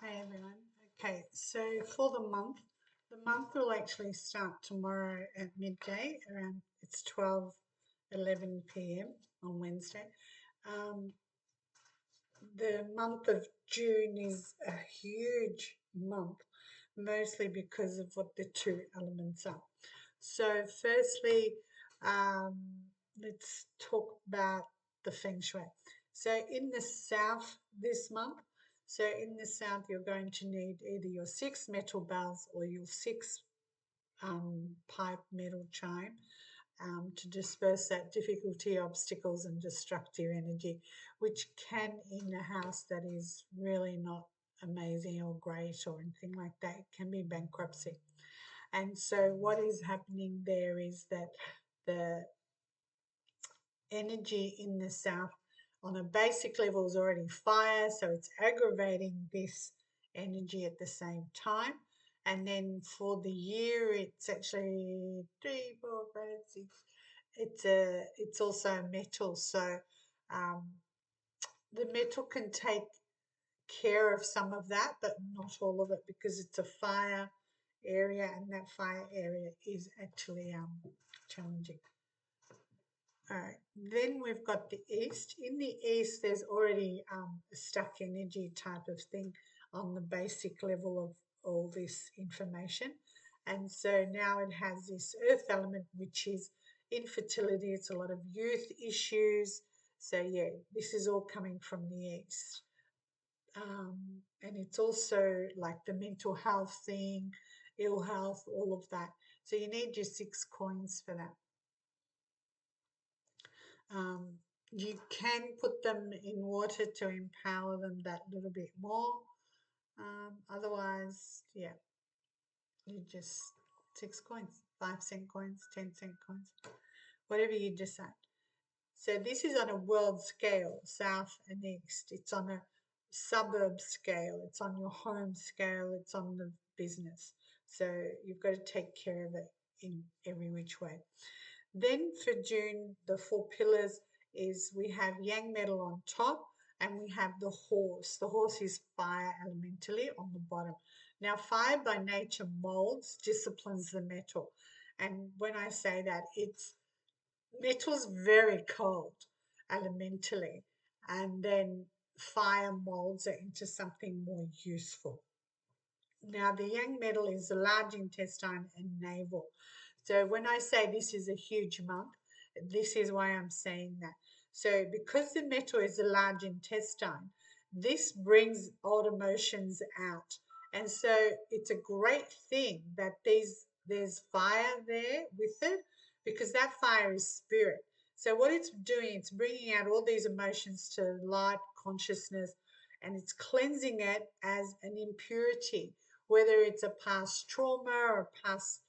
Hey everyone. Okay, so for the month will actually start tomorrow at midday around it's 12:11 p.m. on Wednesday. Um, the month of June is a huge month, mostly because of what the two elements are. So, firstly, um, let's talk about the feng shui. So, in the south this month, so in the south, you're going to need either your six metal bells or your six pipe metal chime to disperse that difficulty, obstacles, and destructive energy, which can, in a house that is really not amazing or great or anything like that, it can be bankruptcy. And so, what is happening there is that the energy in the south on a basic level is already fire, so it's aggravating this energy at the same time. And then for the year, it's actually 3, 4, 5, 6. It's also a metal, so um, the metal can take care of some of that, but not all of it because it's a fire area, and that fire area is actually challenging. All right, then we've got the east. In the east, there's already a stuck energy type of thing on the basic level of all this information. And so now it has this earth element, which is infertility. It's a lot of youth issues. So, yeah, this is all coming from the east. And it's also like the mental health thing, ill health, all of that. So, you need your 6 coins for that. Um, you can put them in water to empower them that little bit more. Otherwise, yeah, you just 6 coins, 5 cent coins, 10 cent coins, whatever you decide. So this is on a world scale, south and east. It's on a suburb scale. It's on your home scale. It's on the business. So you've got to take care of it in every which way. Then for June, the 4 pillars is we have yang metal on top and we have the horse. The horse is fire elementally on the bottom. Now, fire by nature molds, disciplines the metal. And when I say that, it's metal's very cold elementally, and then fire molds it into something more useful. Now, the yang metal is the large intestine and navel. So, when I say this is a huge month, this is why I'm saying that. So, because the metal is the large intestine, this brings old emotions out. And so, it's a great thing that there's fire there with it because that fire is spirit. So, what it's doing, it's bringing out all these emotions to light consciousness and it's cleansing it as an impurity whether it's a past trauma or past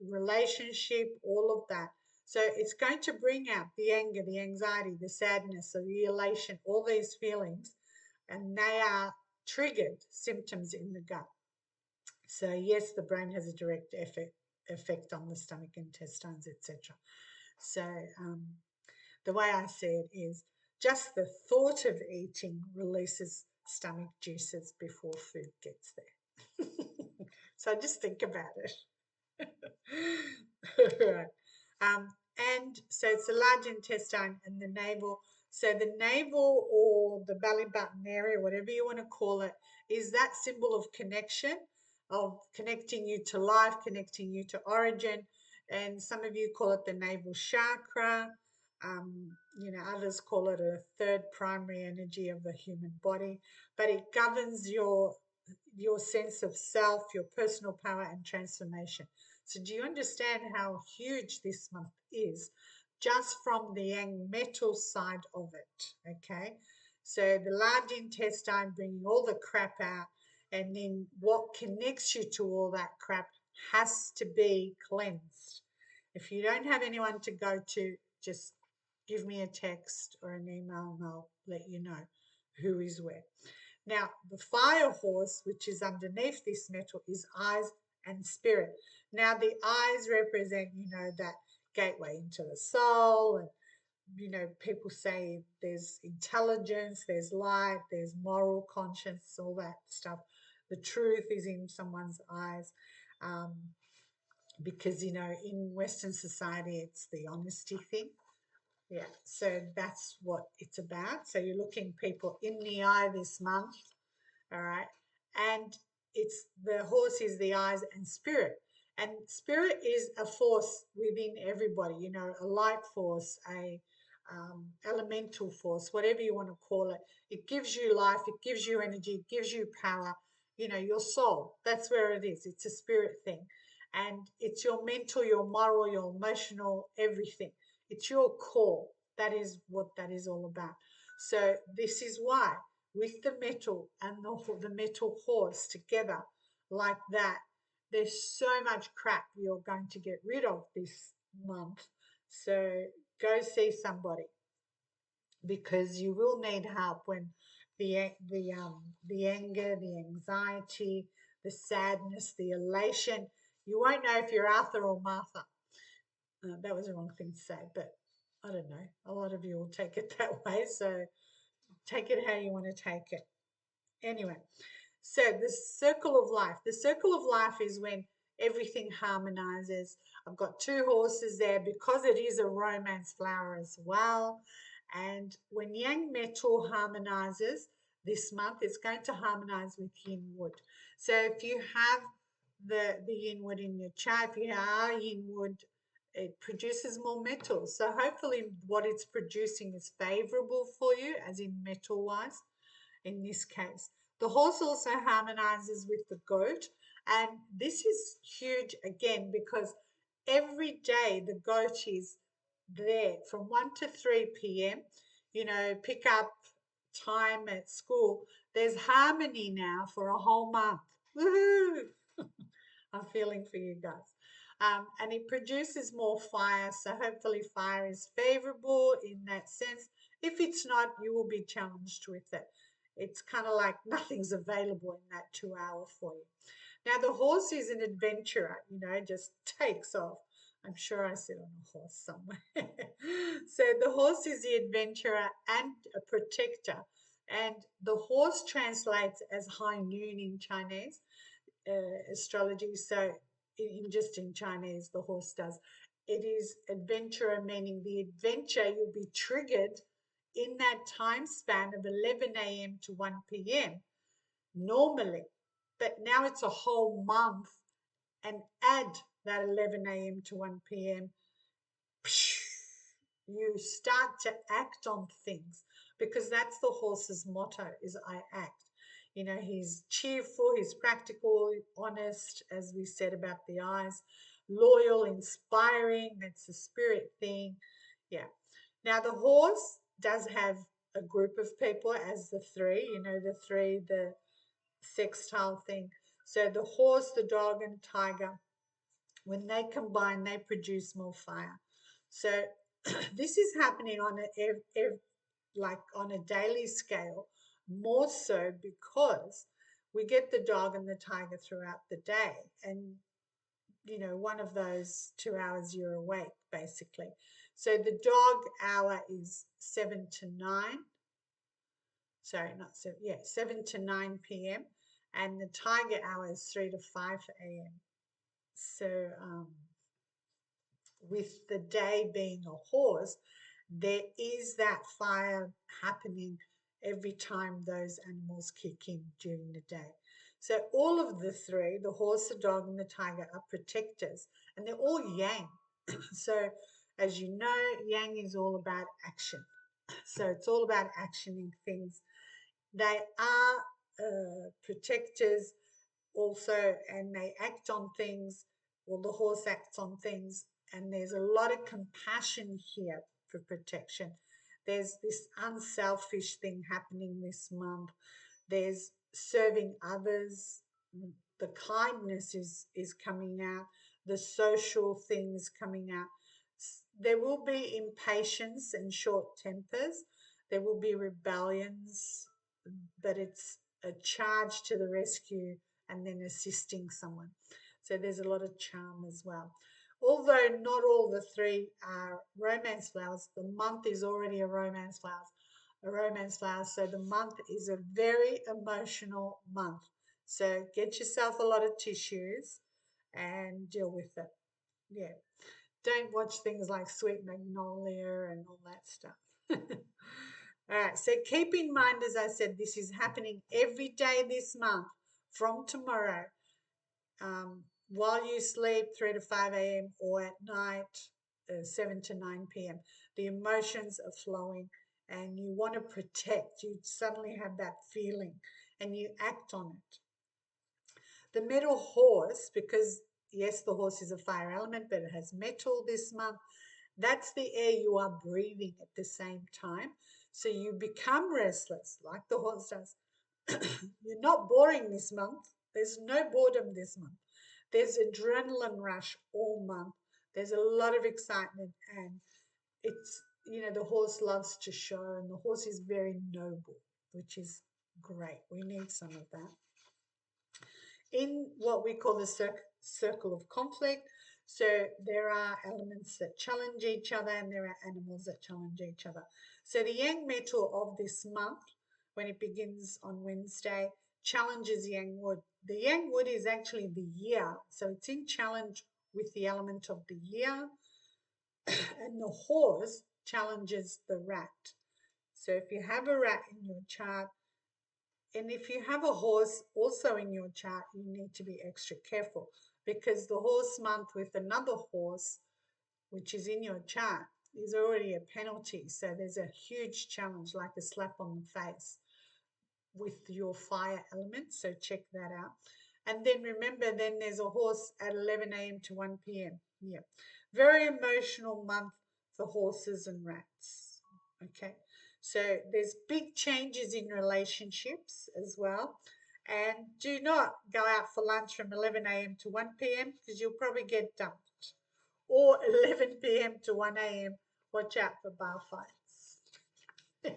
relationship, all of that. So it's going to bring out the anger, the anxiety, the sadness, the elation, all these feelings, and they are triggered symptoms in the gut. So yes, the brain has a direct effect on the stomach, intestines, etc. So the way I see it is just the thought of eating releases stomach juices before food gets there. So just think about it. Right. Um, and so it's the large intestine and the navel. So the navel or the belly button area, whatever you want to call it, is that symbol of connection, of connecting you to life, connecting you to origin. And some of you call it the navel chakra. Others call it a third primary energy of the human body, but it governs your sense of self, your personal power and transformation. So do you understand how huge this month is just from the yang metal side of it? Okay. So the large intestine bringing all the crap out, and then what connects you to all that crap has to be cleansed. If you don't have anyone to go to, just give me a text or an email and I'll let you know who is where. Now, the fire horse, which is underneath this metal, is eyes and spirit. Now, the eyes represent, that gateway into the soul. And, people say there's intelligence, there's light, there's moral conscience, all that stuff. The truth is in someone's eyes. Um, because, in Western society, it's the honesty thing. Yeah, so that's what it's about. So you're looking people in the eye this month, all right? And it's the horse is the eyes and spirit. And spirit is a force within everybody, a light force, a elemental force, whatever you want to call it. It gives you life, it gives you energy, it gives you power, your soul. That's where it is. It's a spirit thing. And it's your mental, your moral, your emotional, everything. It's your core. That is what that is all about. So this is why with the metal and the metal horse together like that, there's so much crap you're going to get rid of this month. So go see somebody because you will need help when the anger, the anxiety, the sadness, the elation. You won't know if you're Arthur or Martha. That was the wrong thing to say, but I don't know. A lot of you will take it that way, so take it how you want to take it. Anyway, so the circle of life. The circle of life is when everything harmonizes. I've got two horses there because it is a romance flower as well. And when yang metal harmonizes this month, it's going to harmonize with yin wood. So if you have the yin wood in your chart, if you are yin wood, it produces more metal. So hopefully what it's producing is favorable for you, as in metal wise in this case. The horse also harmonizes with the goat, and this is huge again because every day the goat is there from 1 to 3 p.m. Pick up time at school. There's harmony now for a whole month. Woohoo! I'm feeling for you guys. And it produces more fire, so hopefully fire is favorable in that sense. If it's not, you will be challenged with it. It's kind of like nothing's available in that 2 hour for you. Now, the horse is an adventurer, just takes off. I'm sure I sit on a horse somewhere. So the horse is the adventurer and a protector. And the horse translates as high noon in Chinese astrology. So just in Chinese, the horse does. It is adventurer, meaning the adventure you'll be triggered in that time span of 11 a.m. to 1 p.m. normally. But now it's a whole month, and add that 11 a.m. to 1 p.m. You start to act on things because that's the horse's motto is I act. He's cheerful, he's practical, honest, as we said about the eyes, loyal, inspiring. That's the spirit thing. Yeah. Now, the horse does have a group of people as the three, the sextile thing. So the horse, the dog, and tiger, when they combine, they produce more fire. So this is happening on like on a daily scale, more so because we get the dog and the tiger throughout the day, and one of those 2 hours you're awake basically. So the dog hour is 7 to 9. Sorry, not 7. Yeah, 7 to 9 p.m. And the tiger hour is 3 to 5 a.m. So with the day being a horse, there is that fire happening every time those animals kick in during the day. So all of the three, the horse, the dog, and the tiger, are protectors, and they're all yang. So as you know, yang is all about action. So it's all about actioning things. They are protectors also, and they act on things, well, the horse acts on things, and there's a lot of compassion here for protection. There's this unselfish thing happening this month. There's serving others. The kindness is coming out. The social things coming out. There will be impatience and short tempers. There will be rebellions, but it's a charge to the rescue and then assisting someone. So there's a lot of charm as well. Although not all the three are romance flowers, the month is already a romance flower. So the month is a very emotional month. So get yourself a lot of tissues and deal with it. Yeah. Don't watch things like Sweet Magnolia and all that stuff. All right. So keep in mind, as I said, this is happening every day this month from tomorrow, while you sleep, 3 to 5 a.m., or at night, 7 to 9 p.m. The emotions are flowing and you want to protect. You suddenly have that feeling and you act on it. The metal horse, because yes, the horse is a fire element, but it has metal this month. That's the air you are breathing at the same time. So you become restless, like the horse does. You're not boring this month. There's no boredom this month. There's adrenaline rush all month. There's a lot of excitement, and it's, the horse loves to show, and the horse is very noble, which is great. We need some of that in what we call the circle of conflict. So there are elements that challenge each other and there are animals that challenge each other. So the yang metal of this month, when it begins on Wednesday, challenges yang wood. The yang wood is actually the year. So it's in challenge with the element of the year. And the horse challenges the rat. So if you have a rat in your chart, and if you have a horse also in your chart, you need to be extra careful because the horse month with another horse, which is in your chart, is already a penalty. So there's a huge challenge, like a slap on the face with your fire element. So check that out. And then remember, then there's a horse at 11 a.m. to 1 p.m. Yeah. Very emotional month for horses and rats. Okay. So there's big changes in relationships as well. And do not go out for lunch from 11 a.m. to 1 p.m. because you'll probably get dumped. Or 11 p.m. to 1 a.m. Watch out for bar fights.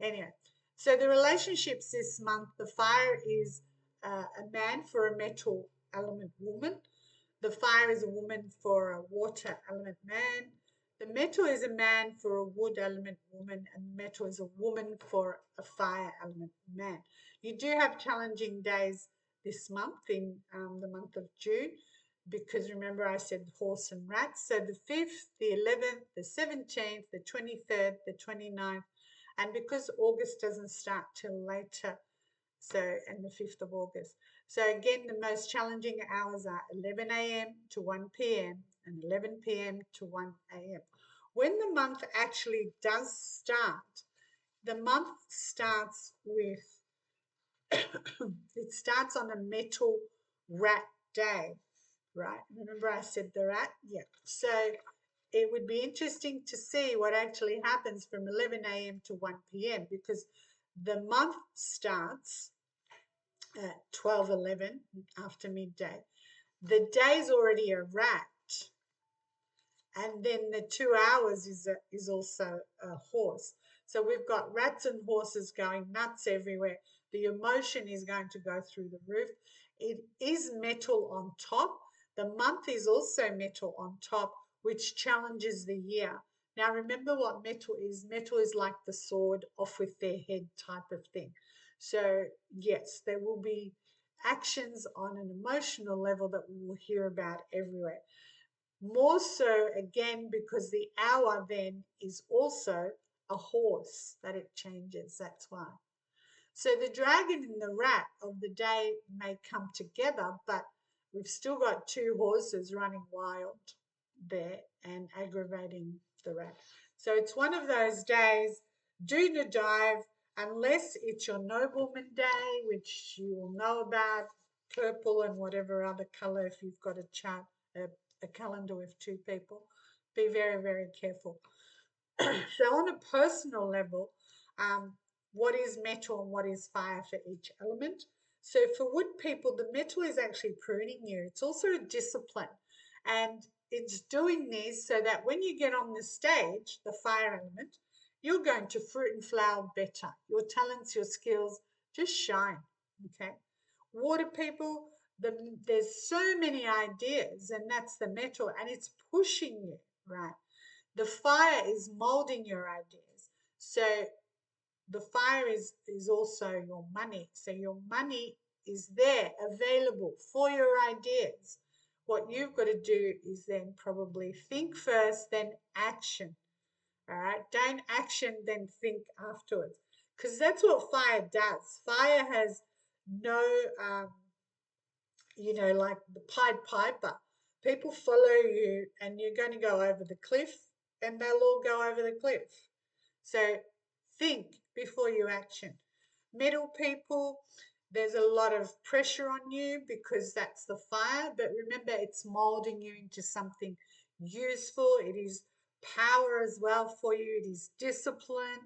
Anyway, so the relationships this month, the fire is a man for a metal element woman. The fire is a woman for a water element man. The metal is a man for a wood element woman, and metal is a woman for a fire element man. You do have challenging days this month in the month of June, because remember I said horse and rats. So the 5th, the 11th, the 17th, the 23rd, the 29th, and because August doesn't start till later, so and the 5th of August. So again, the most challenging hours are 11 a.m. to 1 p.m. and 11 p.m. to 1 a.m. When the month actually does start, the month starts with, it starts on a metal rat day, right? Remember I said the rat? Yeah. So it would be interesting to see what actually happens from 11 a.m. to 1 p.m. because the month starts at 12:11 after midday. The day's already a rat, and then the 2 hours is also a horse. So we've got rats and horses going nuts everywhere. The emotion is going to go through the roof. It is metal on top. The month is also metal on top, which challenges the year. Now remember what metal is. Metal is like the sword off with their head type of thing. So yes, there will be actions on an emotional level that we will hear about everywhere. More so, again, because the hour then is also a horse that it changes. That's why. So the dragon and the rat of the day may come together, but we've still got two horses running wild there and aggravating the rat. So it's one of those days, do the dive, unless it's your nobleman day, which you will know about, purple and whatever other color if you've got a chart, a calendar with two people. Be very, very careful. So on a personal level, what is metal and what is fire for each element? So for wood people, the metal is actually pruning you. It's also a discipline. And it's doing this so that when you get on the stage, the fire element, you're going to fruit and flower better. Your talents, your skills just shine. Okay. Water people, there's so many ideas, and that's the metal, and it's pushing you, right? The fire is molding your ideas. So the fire is also your money. So your money is there available for your ideas. What you've got to do is then probably think first, then action. All right, don't action, then think afterwards, because that's what fire does. Fire has no like the Pied Piper. People follow you and you're going to go over the cliff and they'll all go over the cliff. So think before you action. Middle people, there's a lot of pressure on you because that's the fire, but remember it's molding you into something useful. It is power as well for you, it is discipline,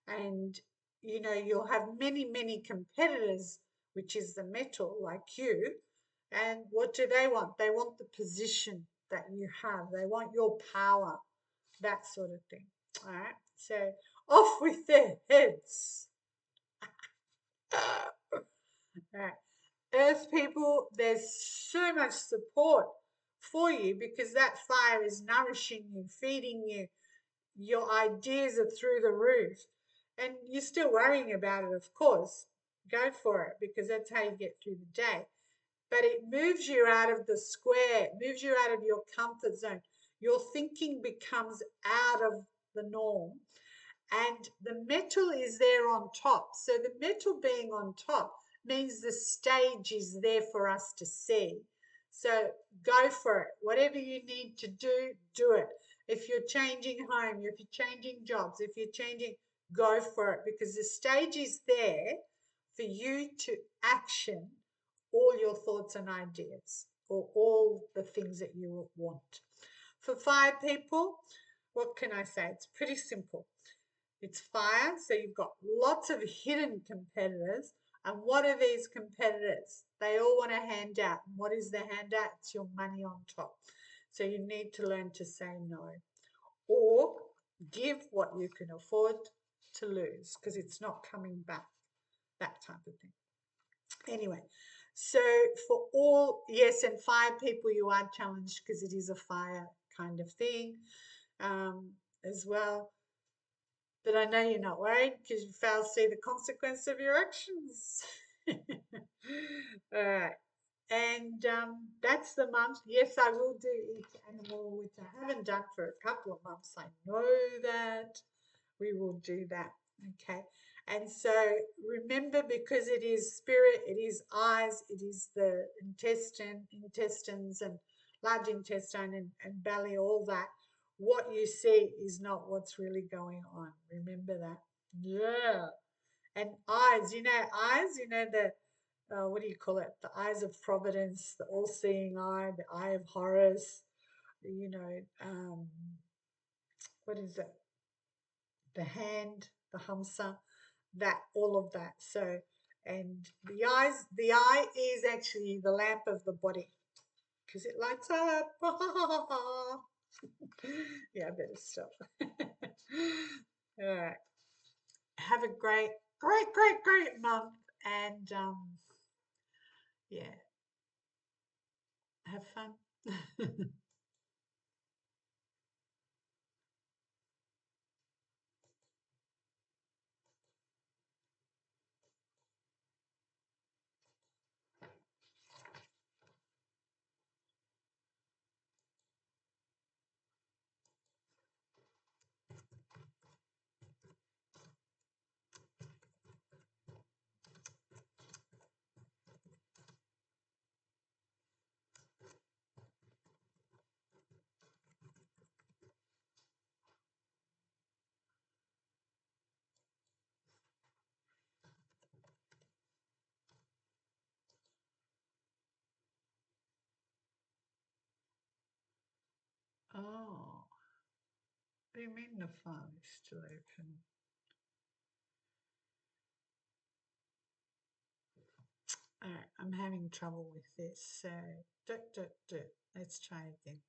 and you'll have many, many competitors, which is the metal, like you. And what do they want? They want the position that you have, they want your power, that sort of thing. All right, so off with their heads. All right, earth people, there's so much support for you because that fire is nourishing you, feeding you. Your ideas are through the roof, and you're still worrying about it, of course. Go for it because that's how you get through the day. But it moves you out of the square, it moves you out of your comfort zone. Your thinking becomes out of the norm, and the metal is there on top. So the metal being on top means the stage is there for us to see. So go for it. Whatever you need to do, do it. If you're changing home, if you're changing jobs, if you're changing, go for it because the stage is there for you to action all your thoughts and ideas or all the things that you want. For fire people, what can I say? It's pretty simple. It's fire, so you've got lots of hidden competitors. And what are these competitors? They all want a handout. And what is the handout? It's your money on top. So you need to learn to say no or give what you can afford to lose because it's not coming back, that type of thing. Anyway, so for all, yes, and fire people, you are challenged because it is a fire kind of thing as well. But I know you're not worried because you fail to see the consequence of your actions. All right. And that's the month. Yes, I will do each animal, which I haven't done for a couple of months. I know that. We will do that. Okay. And so remember, because it is spirit, it is eyes, it is the intestines and large intestine and belly, all that. What you see is not what's really going on. Remember that. Yeah. And eyes, the what do you call it? The eyes of providence, the all-seeing eye, the eye of Horus, you know, what is it? The hand, the hamsa, that, all of that. So, and the eye is actually the lamp of the body because it lights up. Yeah, I better stop. All right. Have a great, great, great, great month. And yeah, have fun. Oh, what do you mean the file is still open? All right, I'm having trouble with this. So, let's try again.